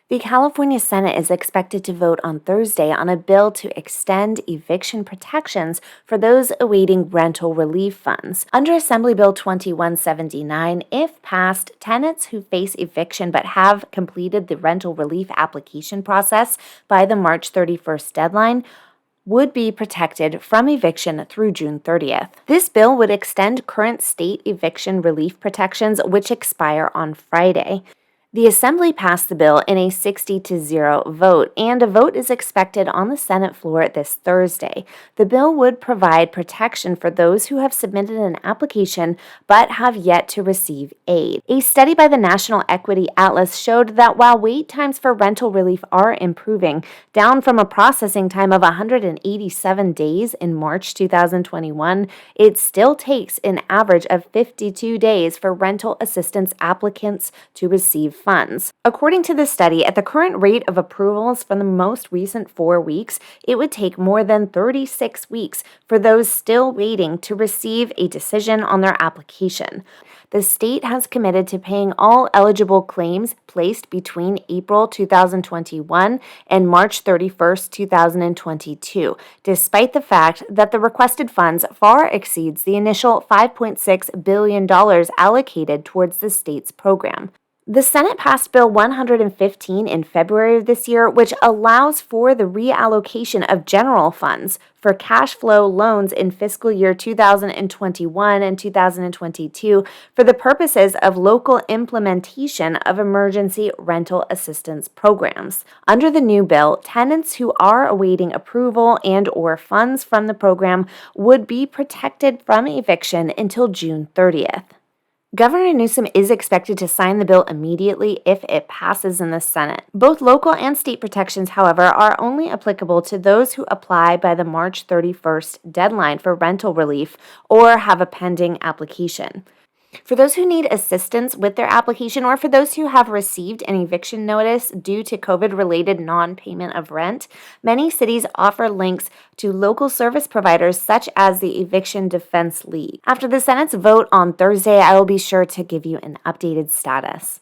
The California Senate is expected to vote on Thursday on a bill to extend eviction protections for those awaiting rental relief funds. Under Assembly Bill 2179, if passed, tenants who face eviction but have completed the rental relief application process by the March 31st deadline would be protected from eviction through June 30th. This bill would extend current state eviction relief protections, which expire on Friday. The Assembly passed the bill in a 60-0 vote, and a vote is expected on the Senate floor this Thursday. The bill would provide protection for those who have submitted an application but have yet to receive aid. A study by the National Equity Atlas showed that while wait times for rental relief are improving, down from a processing time of 187 days in March 2021, it still takes an average of 52 days for rental assistance applicants to receive funds. According to the study, at the current rate of approvals for the most recent 4 weeks, it would take more than 36 weeks for those still waiting to receive a decision on their application. The state has committed to paying all eligible claims placed between April 2021 and March 31st, 2022, despite the fact that the requested funds far exceeds the initial $5.6 billion allocated towards the state's program. The Senate passed Bill 115 in February of this year, which allows for the reallocation of general funds for cash flow loans in fiscal year 2021 and 2022 for the purposes of local implementation of emergency rental assistance programs. Under the new bill, tenants who are awaiting approval and/or funds from the program would be protected from eviction until June 30th. Governor Newsom is expected to sign the bill immediately if it passes in the Senate. Both local and state protections, however, are only applicable to those who apply by the March 31st deadline for rental relief or have a pending application. For those who need assistance with their application or for those who have received an eviction notice due to COVID-related non-payment of rent, many cities offer links to local service providers such as the Eviction Defense League. After the Senate's vote on Thursday, I will be sure to give you an updated status.